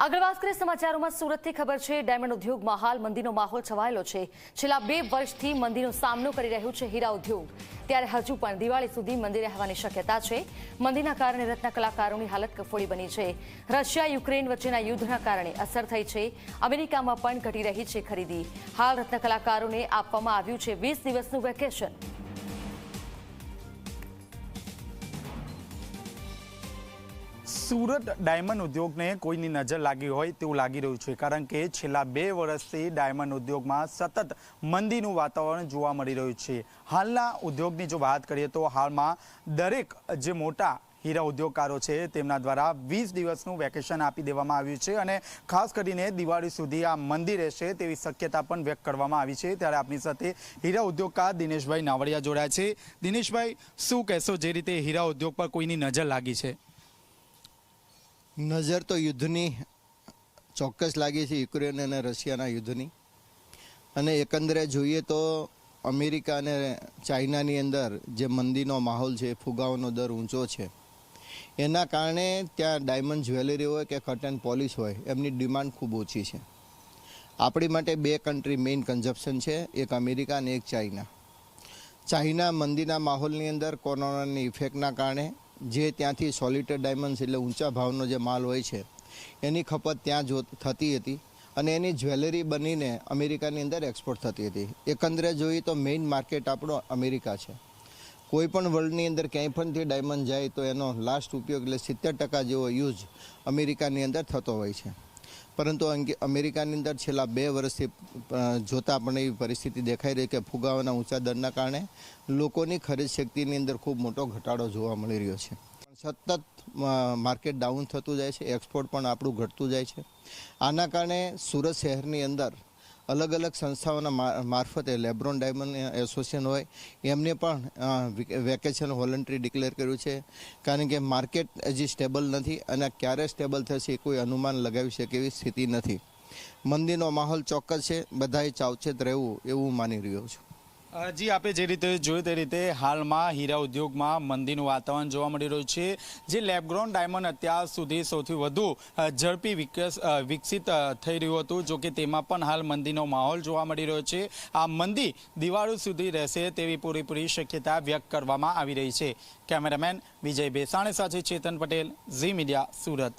આગળ વાત કરીએ સમાચારોમાં સુરતથી ખબર છે। ડાયમંડ ઉદ્યોગમાં હાલ મંદીનો માહોલ છવાયેલો છે। છેલ્લા 2 વર્ષથી મંદીનો સામનો કરી રહ્યું છે હીરા ઉદ્યોગ। ત્યારે હજુ પણ દિવાળી સુધી મંદી રહેવાની શક્યતા છે। મંદીના કારણે રત્ન કલાકારોની હાલત કફોડી બની છે। રશિયા યુક્રેન વચ્ચેના યુદ્ધના કારણે અસર થઈ છે। અમેરિકામાં પણ ઘટી રહી છે ખરીદી। હાલ રત્ન કલાકારોને આપવામાં આવ્યું છે 20 દિવસનું વેકેશન। सूरत डायमंड उद्योग ने कोईनी नजर लागी होय तेवुं लागी रह्युं छे, कारण के छेल्ला 2 वर्षथी डायमंड उद्योग में सतत मंदीनुं वातावरण जोवा मळी रह्युं छे। हालना उद्योगनी जो बात करीए तो हाल में दरेक जे मोटा हीरा उद्योगकारो छे तेमना द्वारा 20 दिवसनुं वेकेशन आपी देवामां आव्युं छे अने खास करीने दिवाળી सुधी आ मंदी रहेशे तेवी शक्यता पण व्यक्त करवामां आवी छे। त्यारे आपणी साथे हीरा उद्योगकार दिनेशभाई नावड़िया जोड़ाया छे। दिनेशभाई, शुं कहेशो जे रीते हीरा उद्योग पर कोईनी नजर लागी छे? नजर तो युद्धनी चौक्कस लागी है, यूक्रेन और रशियाना युद्धनी। अने एकंदरे जोईए तो अमेरिका ने चाइनानी अंदर जे मंदीनो माहौल है, फुगावनो दर ऊंचो है, एना कारणे त्या डायमंड ज्वेलरी होय के कट एंड पॉलिश होय एमनी डिमांड खूब ओછી है। आपणी माटे 2 कंट्री मेन कंजप्शन है, एक अमेरिका और एक चाइना। चाइना मंदीना माहौलनी अंदर कोरोनानी इफेक्टना कारणे जे त्यांथी सॉलिटेड डायमंड्स एटले ऊंचा भावनो जे माल होय छे एनी खपत त्यां जो थती हती अने एनी ज्वेलरी बनीने अमेरिकानी अंदर एक्सपोर्ट थती हती। एकंदरे जोईए तो मेन मार्केट आपणो अमेरिका छे। कोईपण वर्ल्डनी अंदर क्यांय पण थी डायमंड जाए तो एनो लास्ट उपयोग एटले 70% जेवो यूज अमेरिकानी अंदर थतो होय छे। परंतु अमेरिकानी अंदर छेल्ला 2 वर्षथी जोता पण एवी परिस्थिति देखाई रही के फुगावाना ऊंचा दરના કારણે લોકોની ખરીદ શક્તિની અંદર ખૂબ મોટો ઘટાડો જોવા મળી રહ્યો છે। સતત માર્કેટ ડાઉન થતું જાય છે, એક્સપોર્ટ પણ આપણું ઘટતું જાય છે। આના કારણે સુરત શહેરની અંદર अलग अलग संस्थाओं मार्फते लेब्रोन डायमंड एसोसिएशन होय एमने पण वेकेशन वोलंटरी डिक्लेर कर्युं छे, कारण के मार्केट हजी स्टेबल नहीं अने क्यारे स्टेबल थशे कोई अनुमान लगावी शके एवी स्थिति नहीं। मंदीनो माहौल चौक्कस है, बधाए सावचेत रहेवुं एवुं मानी रह्यो छुं। जी, आपे जे रीते जोयुं ते रीते हाल में हीरा उद्योग में मंदीनुं वातावरण जोवा मळी रह्युं छे। जे लेबग्रोन डायमंड अत्यार सुधी सौथी वधु झड़पी विकसित थई रह्युं हतुं, जो कि तेमां पण हाल मंदीनो माहोल जोवा मळी रह्यो छे। आ मंदी दिवाળી सुधी रहेशे तेवी पूरेपूरी शक्यता व्यक्त करवामां आवी रही छे। कैमरामेन विजय बेसाणे साथे चेतन पटेल, झी मीडिया, सूरत।